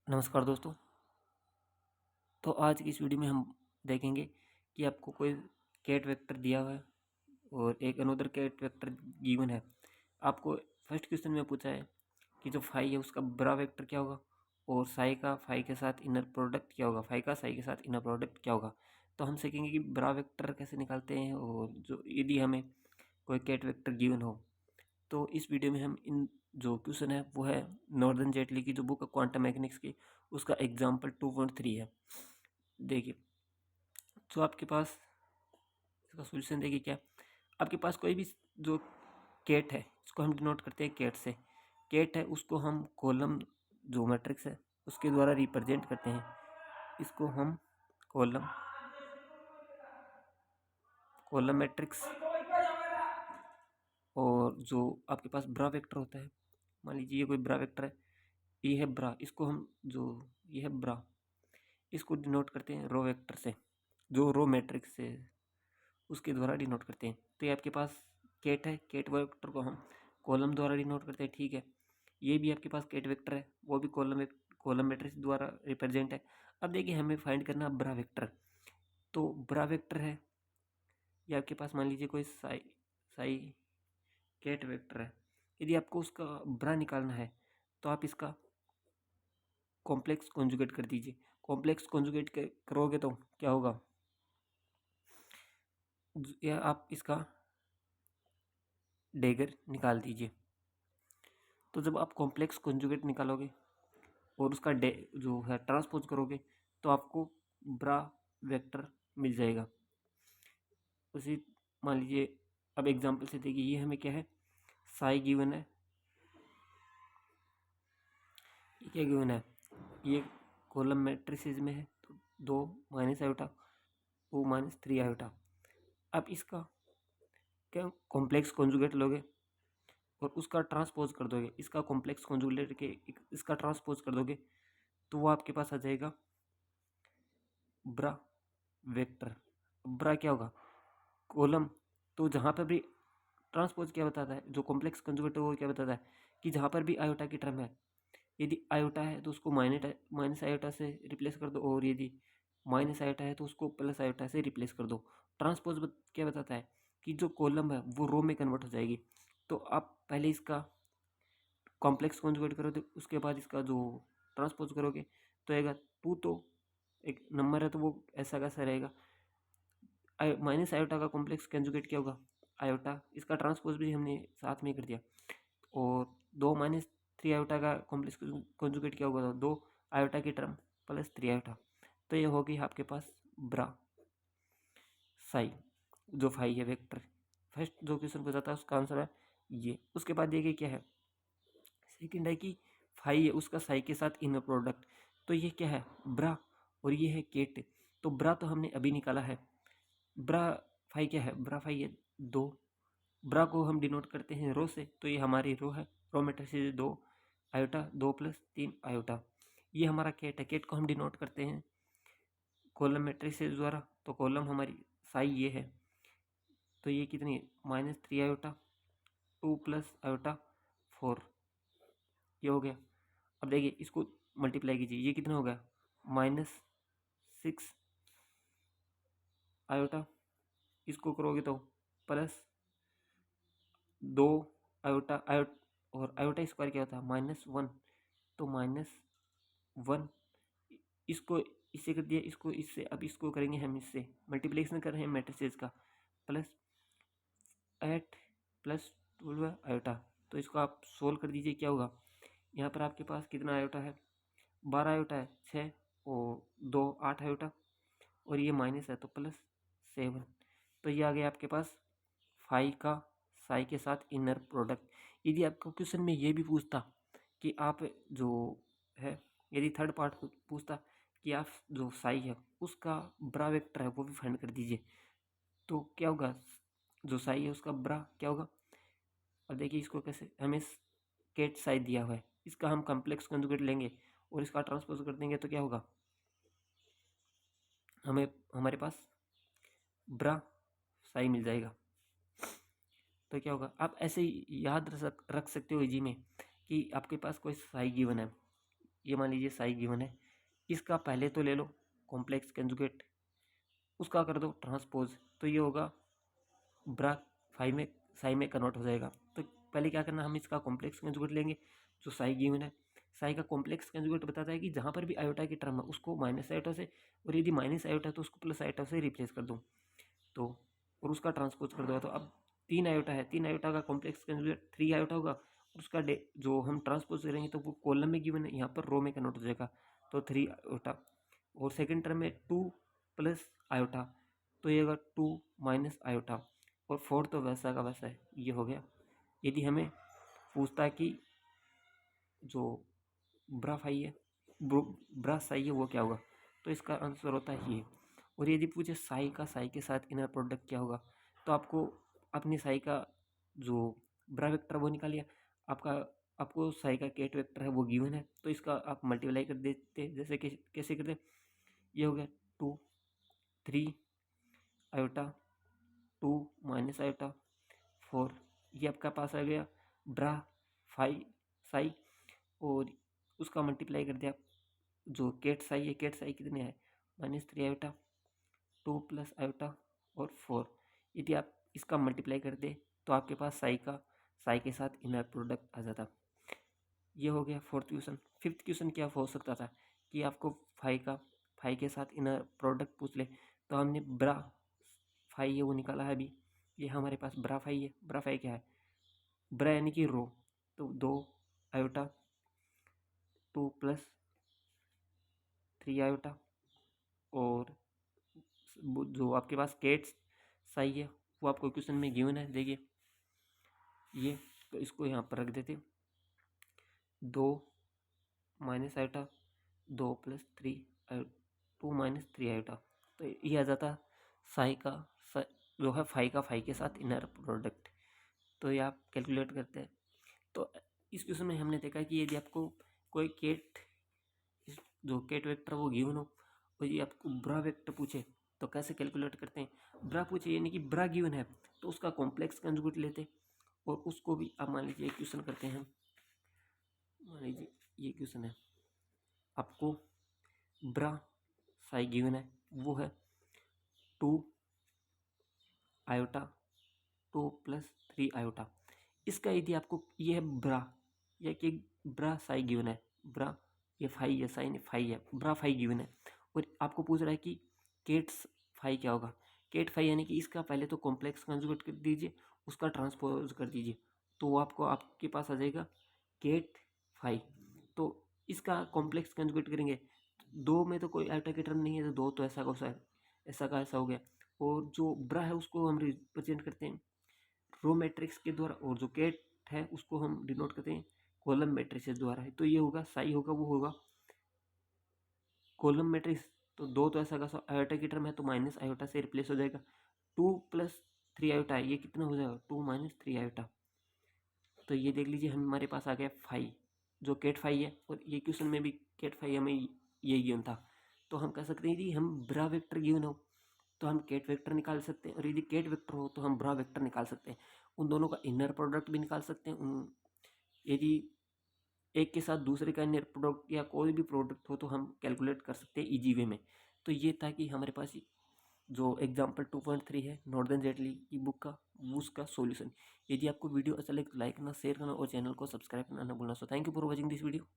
नमस्कार दोस्तों। तो आज की इस वीडियो में हम देखेंगे कि आपको कोई कैट वेक्टर दिया हुआ है और एक अनदर कैट वेक्टर गिवन है। आपको फर्स्ट क्वेश्चन में पूछा है कि जो फाई है उसका ब्रा वेक्टर क्या होगा और साई का फाई के साथ इनर प्रोडक्ट क्या होगा, फाई का साई के साथ इनर प्रोडक्ट क्या होगा। तो हम सीखेंगे कि ब्रा वेक्टर कैसे निकालते हैं और जो यदि हमें कोई कैट वेक्टर गिवन हो। तो इस वीडियो में हम इन जो क्वेश्चन है वो है नॉर्दन जेटली की जो बुक है क्वांटम मैकेनिक्स की, उसका एग्जाम्पल 2.3 है। देखिए, जो आपके पास इसका सोल्यूशन देखिए क्या, आपके पास कोई भी जो कैट है इसको हम डिनोट करते हैं कैट से। कैट है उसको हम कॉलम जो मैट्रिक्स है उसके द्वारा रिप्रेजेंट करते हैं। इसको हम कॉलम कॉलम मैट्रिक्स, और जो आपके पास ब्रा वेक्टर होता है, मान लीजिए ये कोई ब्रा वेक्टर है, ये है ब्रा, इसको हम जो ये है ब्रा, इसको डिनोट करते हैं रो वेक्टर से, जो रो मैट्रिक्स से उसके द्वारा डिनोट करते हैं। तो ये आपके पास कैट है, कैट वेक्टर को हम कॉलम द्वारा डिनोट करते हैं, ठीक है। ये भी आपके पास कैट वेक्टर है, वो भी कॉलम मैट्रिक्स द्वारा रिप्रेजेंट है। अब देखिए हमें फाइंड करना ब्रा वेक्टर। तो ब्रा वेक्टर है, ये आपके पास मान लीजिए कोई साई साई कैट वेक्टर है। यदि आपको उसका ब्रा निकालना है तो आप इसका कॉम्प्लेक्स कॉन्जुगेट कर दीजिए। कॉम्प्लेक्स कॉन्जुगेट करोगे तो क्या होगा, या आप इसका डेगर निकाल दीजिए। तो जब आप कॉम्प्लेक्स कॉन्जुगेट निकालोगे और उसका जो है ट्रांसपोज करोगे तो आपको ब्रा वेक्टर मिल जाएगा। उसी मान लीजिए, अब एग्जांपल से देखिए, ये हमें क्या है, साई गिवन है, ये क्या गिवन है, ये कॉलम मैट्रिसेस में है, तो 2 माइनस आयोटा, वो माइनस 3 आयोटा। अब इसका क्या कॉम्प्लेक्स कॉन्जुगेट लोगे और उसका ट्रांसपोज कर दोगे, इसका कॉम्प्लेक्स कॉन्जुगेट के इसका ट्रांसपोज कर दोगे तो वो आपके पास आ जाएगा ब्रा वेक्टर। ब्रा क्या होगा, कॉलम, तो जहाँ पर भी ट्रांसपोज क्या बताता है, जो कॉम्प्लेक्स कंजुगेट है वो क्या बताता है कि जहाँ पर भी आयोटा की टर्म है, यदि आयोटा है तो उसको माइनस आयोटा से रिप्लेस कर दो, और यदि माइनस आयोटा है तो उसको प्लस आयोटा से रिप्लेस कर दो। ट्रांसपोज क्या बताता है कि जो कॉलम है वो रो में कन्वर्ट हो जाएगी। तो आप पहले इसका कॉम्प्लेक्स कॉन्जुगेट करोगे, उसके बाद इसका जो ट्रांसपोज करोगे तो आएगा 2, तो एक नंबर है तो वो ऐसा कैसा रहेगा, माइनस आयोटा का कॉम्प्लेक्स कंजुगेट क्या होगा, आयोटा, इसका ट्रांसपोज भी हमने साथ में कर दिया। और 2 - 3 आयोटा का कॉम्प्लेक्स कंजुगेट क्या होगा, 2 आयोटा की टर्म प्लस 3 आयोटा। तो ये होगी आपके पास ब्रा साई, जो फाई है वेक्टर। फर्स्ट जो क्वेश्चन पूछा था उसका आंसर है ये। उसके बाद देखिए क्या है, सेकंड है कि फाई है उसका साई के साथ इनर प्रोडक्ट। तो ये क्या है, ब्रा, और ये है केट। तो ब्रा तो हमने अभी निकाला है, ब्रा फाई क्या है, ब्रा फाई है 2। ब्रा को हम डिनोट करते हैं रो से, तो ये हमारी रो है, रो मैट्रिक्स से 2 आयोटा, 2 + 3 आयोटा। ये हमारा कैट है, कैट को हम डिनोट करते हैं कॉलम मैट्रिक्स से द्वारा, तो कॉलम हमारी साई ये है। तो ये कितनी, -3 आयोटा, 2 + आयोटा 4, ये हो गया। अब देखिए इसको मल्टीप्लाई कीजिए, ये कितना हो गया, -6 आयोटा, इसको करोगे तो +2 आयोटा, और आयोटा स्क्वायर क्या होता है, -1, तो -1, इसको इससे कर दिया, इसको इससे, अब इसको करेंगे हम इससे, मल्टीप्लिकेशन कर रहे हैं मैट्रिसेस का, +8 + 12 आयोटा। तो इसको आप सोल्व कर दीजिए, क्या होगा, यहाँ पर आपके पास कितना आयोटा है, 12 आयोटा है, 6 और 2 8 आयोटा, और ये माइनस है तो +7। तो ये आ गया आपके पास फाई का साई के साथ इनर प्रोडक्ट। यदि आपको क्वेश्चन में ये भी पूछता कि आप जो है, यदि थर्ड पार्ट पूछता कि आप जो साई है उसका ब्रा वेक्टर है वो भी फाइंड कर दीजिए, तो क्या होगा, जो साई है उसका ब्रा क्या होगा। और देखिए इसको कैसे, हमें केट साई दिया हुआ है, इसका हम कॉम्प्लेक्स कंजुगेट लेंगे और इसका ट्रांसपोज कर देंगे तो क्या होगा, हमें हमारे पास ब्रा साई मिल जाएगा। तो क्या होगा, आप ऐसे ही याद रख सकते हो इजी में कि आपके पास कोई साई गिवन है, ये मान लीजिए साई गिवन है, इसका पहले तो ले लो कॉम्प्लेक्स कंजुगेट, उसका कर दो ट्रांसपोज, तो ये होगा ब्रा फाई में साई में कन्वर्ट हो जाएगा। तो पहले क्या करना, हम इसका कॉम्प्लेक्स कंजुगेट लेंगे जो साई गिवन है। साई का कॉम्प्लेक्स कंजुगेट बताता है कि जहाँ पर भी आयोटा की टर्म है उसको माइनस आयोटा से, और यदि माइनस आयोटा है तो उसको प्लस आयोटा से रिप्लेस कर दो, तो और उसका ट्रांसपोज कर दो। तो अब 3 आयोटा है, 3 आयोटा का कॉम्प्लेक्स कंजुगेट 3 आयोटा होगा, और उसका जो हम ट्रांसपोज करेंगे तो वो कॉलम में गिवन है, यहाँ पर रो में कन्वर्ट हो जाएगा, तो 3 आयोटा। और सेकेंड टर्म में 2 प्लस आयोटा, तो ये होगा 2 माइनस आयोटा, और फोर्थ तो वैसा का वैसा है, ये हो गया। यदि हमें पूछता है कि जो ब्रा फाई है ब्रा साई है वो क्या होगा, तो इसका आंसर होता है ये। और यदि पूछे साई का साई के साथ इनर प्रोडक्ट क्या होगा, तो आपको अपनी साई का जो ब्रा वेक्टर वो निकालिए, आपको साई का केट वेक्टर है वो गिवन है, तो इसका आप मल्टीप्लाई कर देते, जैसे कि कैसे करते, ये हो गया 2 3 आयोटा 2 माइनस आयोटा 4, ये आपका पास आ गया ब्रा फाई साई, और उसका मल्टीप्लाई कर दिया जो केट साई है, केट साई कितने है -3 आयोटा 2 प्लस आयोटा और 4। यदि आप इसका मल्टीप्लाई कर दे तो आपके पास साई के साथ इनर प्रोडक्ट आ जाता। ये हो गया फोर्थ क्वेश्चन। फिफ्थ क्वेश्चन क्या हो सकता था कि आपको फाई के साथ इनर प्रोडक्ट पूछ ले, तो हमने ब्रा फाई है वो निकाला है अभी, ये हमारे पास ब्रा फाई है। ब्रा फाई क्या है, ब्रा यानी कि रो, तो 2 आयोटा 2 प्लस 3 आयोटा, और जो आपके पास केट्स साई है वो आपको क्वेश्चन में गिवन है, देखिए ये, तो इसको यहाँ पर रख देते, 2 minus iota 2 plus 3 2 minus 3 iota, तो ये आ जाता साई का जो है फाई के साथ इनर प्रोडक्ट। तो ये आप कैलकुलेट करते हैं। तो इस क्वेश्चन में हमने देखा कि यदि आपको कोई जो केट वेक्टर वो गिवन हो, और ये आपको ब्रा वेक्टर पूछे तो कैसे कैलकुलेट करते हैं। ब्रा पूछे यानी कि ब्रा गिवन है तो उसका कॉम्प्लेक्स कंजुगेट लेते, और उसको भी आप मान लीजिए क्वेश्चन करते हैं, मान लीजिए ये क्वेश्चन है, आपको ब्रा साई गिवन है वो है 2 आयोटा 2 प्लस 3 आयोटा। इसका यदि आपको ये है ब्रा, या कि ब्रा साई गिवन है, ब्रा ये फाई है, साइन फाई है, ब्रा फाई गिवन है, और आपको पूछ रहा है कि केट्स फाई क्या होगा। केट फाई यानी कि इसका पहले तो कॉम्प्लेक्स कंजुगेट कर दीजिए, उसका ट्रांसपोज कर दीजिए, तो वो आपके पास आ जाएगा केट फाई। तो इसका कॉम्प्लेक्स कंजुगेट करेंगे, दो में तो कोई आयोटा की टर्म नहीं है, तो दो तो ऐसा का ऐसा हो गया। और जो ब्रा है उसको हम रिप्रेजेंट करते हैं रो मैट्रिक्स के द्वारा, और जो केट है उसको हम डिनोट करते हैं कॉलम मैट्रिक्स द्वारा है। तो ये होगा साई होगा वो होगा कॉलम मैट्रिक्स, तो दो तो ऐसा का आयोटा की टर्म है तो माइनस आयोटा से रिप्लेस हो जाएगा। 2 प्लस 3 आयोटा है, ये कितना हो जाएगा 2 माइनस 3 आयोटा। तो ये देख लीजिए हमारे पास आ गया फाई, जो केट फाई है, और ये क्वेश्चन में भी केट फाई हमें ये गिवन था। तो हम कह सकते हैं यदि हम ब्रा वेक्टर गिवन हो तो हम केट वेक्टर निकाल सकते हैं, और यदि केट वेक्टर हो तो हम ब्रा वेक्टर निकाल सकते हैं। उन दोनों का इनर प्रोडक्ट भी निकाल सकते हैं। यदि एक के साथ दूसरे का इनर प्रोडक्ट या कोई भी प्रोडक्ट हो तो हम कैलकुलेट कर सकते हैं इजी वे में। तो ये था कि हमारे पास जो एग्जाम्पल 2.3 है नॉर्दर्न जेटली की बुक का, उसका सॉल्यूशन। यदि आपको वीडियो अच्छा लगे तो लाइक करना, शेयर करना और चैनल को सब्सक्राइब करना ना भूलना। So thank you for watching this video.